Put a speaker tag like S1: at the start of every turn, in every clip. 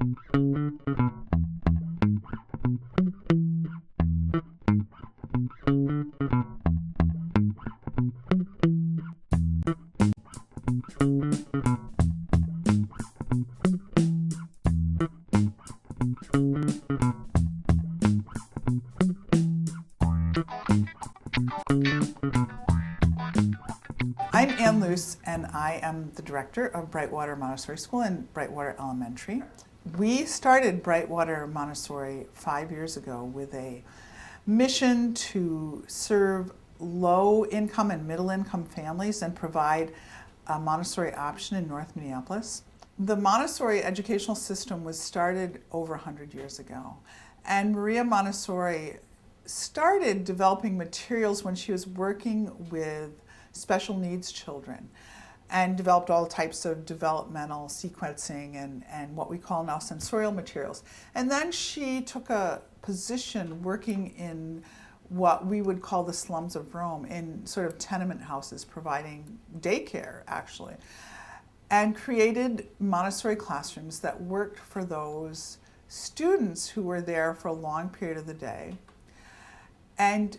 S1: I'm Ann Luce, and I am the director of Brightwater Montessori School and Brightwater Elementary. We started Brightwater Montessori 5 years ago with a mission to serve low-income and middle-income families and provide a Montessori option in North Minneapolis. The Montessori educational system was started over 100 years ago, and Maria Montessori started developing materials when she was working with special needs children and developed all types of developmental sequencing and what we call now sensorial materials. And then she took a position working in what we would call the slums of Rome, in sort of tenement houses, providing daycare actually, and created Montessori classrooms that worked for those students who were there for a long period of the day. And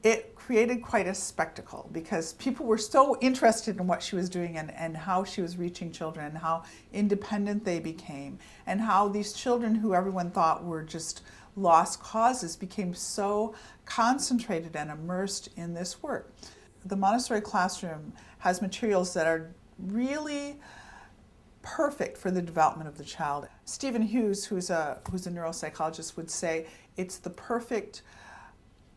S1: it created quite a spectacle because people were so interested in what she was doing and how she was reaching children and how independent they became and how these children who everyone thought were just lost causes became so concentrated and immersed in this work. The Montessori classroom has materials that are really perfect for the development of the child. Stephen Hughes, who's a neuropsychologist, would say it's the perfect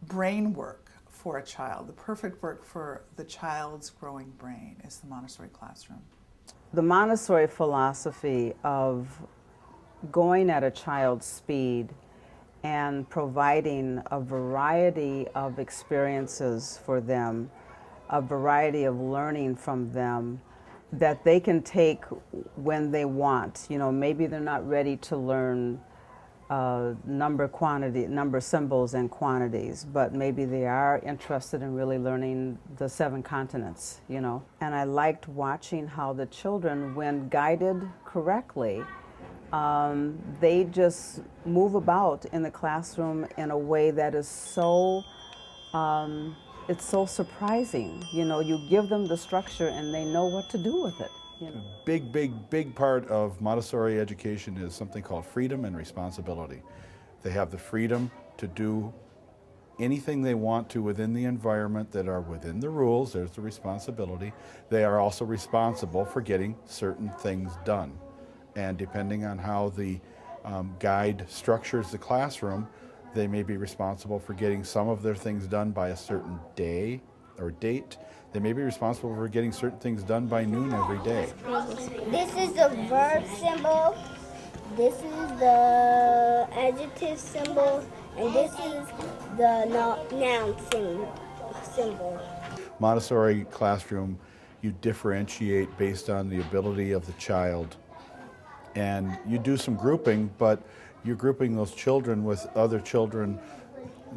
S1: brain work for a child. The perfect work for the child's growing brain is the Montessori classroom.
S2: The Montessori philosophy of going at a child's speed and providing a variety of experiences for them, a variety of learning from them that they can take when they want. You know, maybe they're not ready to learn number symbols and quantities, but maybe they are interested in really learning the 7 continents, you know. And I liked watching how the children, when guided correctly, they just move about in the classroom in a way that is so, it's so surprising. You know, you give them the structure and they know what to do with it. You know.
S3: Big part of Montessori education is something called freedom and responsibility. They have the freedom to do anything they want to within the environment that are within the rules. There's the responsibility. They are also responsible for getting certain things done. And depending on how the guide structures the classroom, they may be responsible for getting some of their things done by a certain day or date. They may be responsible for getting certain things done by noon every day.
S4: This is the verb symbol, this is the adjective symbol, and this is the noun symbol.
S3: Montessori classroom, you differentiate based on the ability of the child. And you do some grouping, but you're grouping those children with other children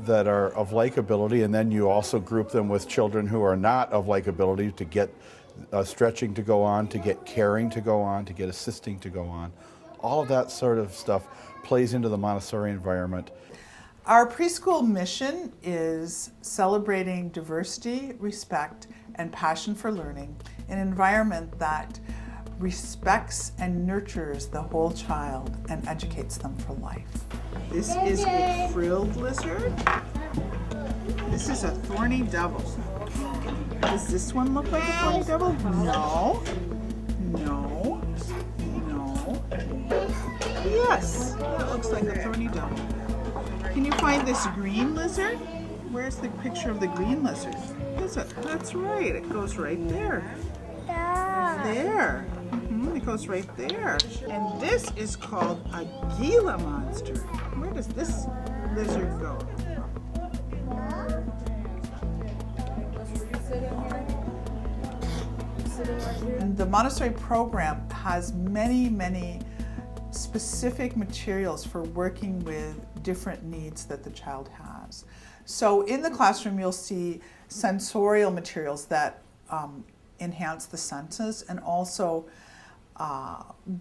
S3: that are of like ability, and then you also group them with children who are not of like ability to get stretching to go on, to get caring to go on, to get assisting to go on. All of that sort of stuff plays into the Montessori environment.
S1: Our preschool mission is celebrating diversity, respect, and passion for learning in an environment that respects and nurtures the whole child and educates them for life. This is a frilled lizard. This is a thorny devil. Does this one look like a thorny devil? No. No. No. Yes, that looks like a thorny devil. Can you find this green lizard? Where's the picture of the green lizard? Is it? That's right. It goes right there. There. It goes right there. And this is called a Gila monster. Where does this lizard go? The Montessori program has many specific materials for working with different needs that the child has. So in the classroom you'll see sensorial materials that enhance the senses and also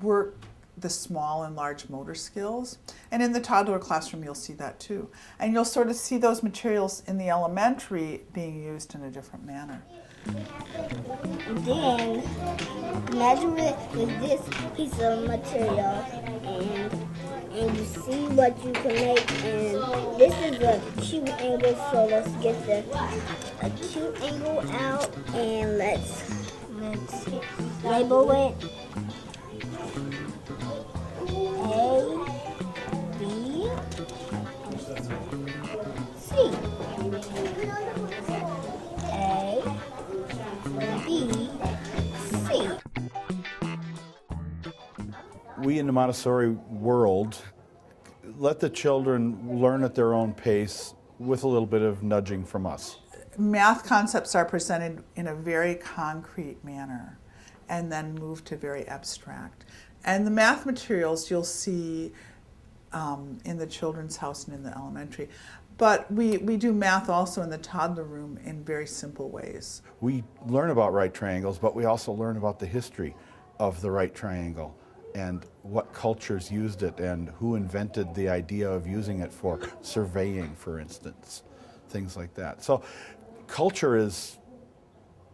S1: work the small and large motor skills. And in the toddler classroom, you'll see that too. And you'll sort of see those materials in the elementary being used in a different manner.
S4: Then imagine with this piece of material, and you see what you can make. And this is a cute angle, so let's get the acute angle out, and let's label it A, B, C. A, B, C.
S3: We in the Montessori world let the children learn at their own pace with a little bit of nudging from us.
S1: Math concepts are presented in a very concrete manner and then move to very abstract. And the math materials you'll see in the Children's House and in the elementary. But we do math also in the toddler room in very simple ways.
S3: We learn about right triangles, but we also learn about the history of the right triangle and what cultures used it and who invented the idea of using it for surveying, for instance, things like that. So culture is,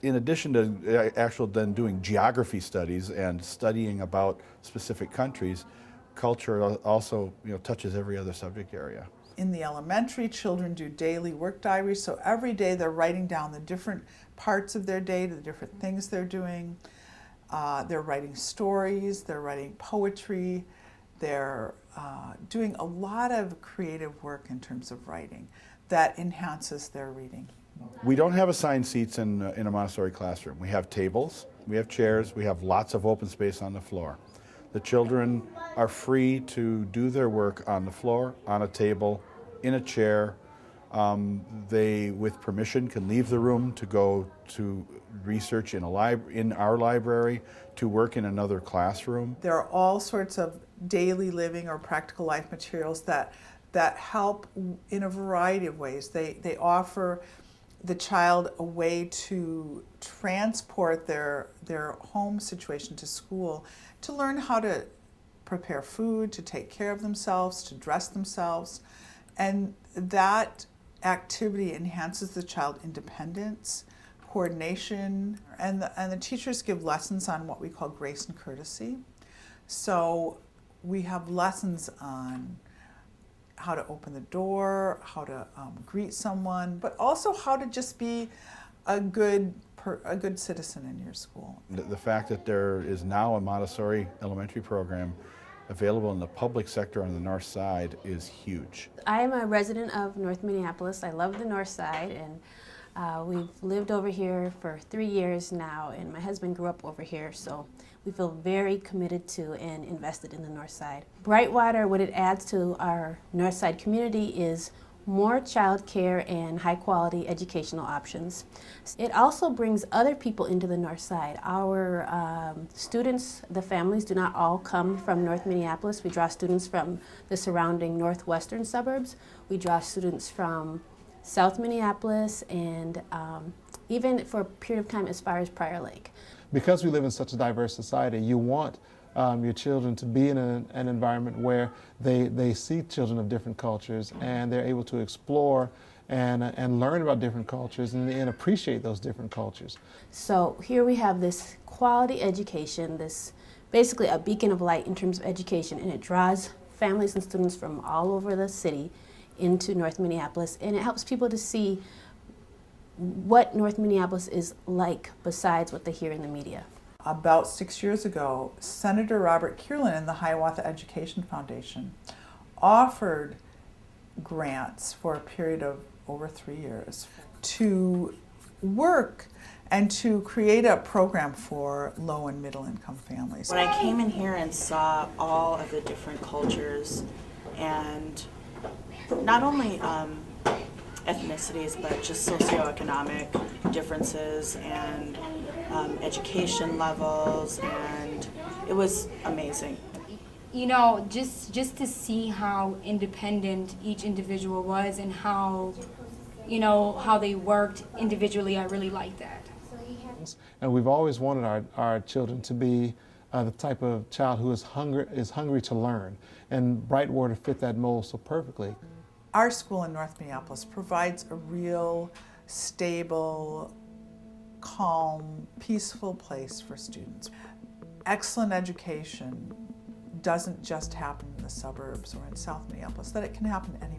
S3: in addition to actually then doing geography studies and studying about specific countries, culture also touches every other subject area.
S1: In the elementary, children do daily work diaries, so every day they're writing down the different parts of their day, the different things they're doing. They're writing stories, they're writing poetry, they're doing a lot of creative work in terms of writing that enhances their reading.
S3: We don't have assigned seats in a Montessori classroom. We have tables, we have chairs, we have lots of open space on the floor. The children are free to do their work on the floor, on a table, in a chair. They, with permission, can leave the room to go to research in our library, to work in another classroom.
S1: There are all sorts of daily living or practical life materials that help in a variety of ways. They offer the child a way to transport their home situation to school, to learn how to prepare food, to take care of themselves, to dress themselves. And that activity enhances the child's independence, coordination, and the teachers give lessons on what we call grace and courtesy. So we have lessons on how to open the door, how to greet someone, but also how to just be a good citizen in your school.
S3: The fact that there is now a Montessori elementary program available in the public sector on the north side is huge.
S5: I am a resident of North Minneapolis. I love the north side, and we've lived over here for 3 years now, and my husband grew up over here, so we feel very committed to and invested in the north side. Brightwater, what it adds to our north side community is more child care and high quality educational options. It also brings other people into the north side. Our students, the families, do not all come from North Minneapolis. We draw students from the surrounding northwestern suburbs. We draw students from South Minneapolis and even for a period of time as far as Prior Lake.
S6: Because we live in such a diverse society, you want your children to be in an environment where they see children of different cultures and they're able to explore and learn about different cultures and appreciate those different cultures.
S5: So here we have this quality education, this basically a beacon of light in terms of education, and it draws families and students from all over the city into North Minneapolis, and it helps people to see what North Minneapolis is like besides what they hear in the media.
S1: About 6 years ago, Senator Robert Kierlin and the Hiawatha Education Foundation offered grants for a period of over 3 years to work and to create a program for low and middle income families.
S7: When I came in here and saw all of the different cultures and not only ethnicities, but just socioeconomic differences and education levels, and it was amazing.
S8: You know, just to see how independent each individual was and how, you know, how they worked individually, I really liked that.
S6: And we've always wanted our children to be the type of child who is hungry to learn. And Brightwater fit that mold so perfectly.
S1: Our school in North Minneapolis provides a real stable, calm, peaceful place for students. Excellent education doesn't just happen in the suburbs or in South Minneapolis, that it can happen anywhere.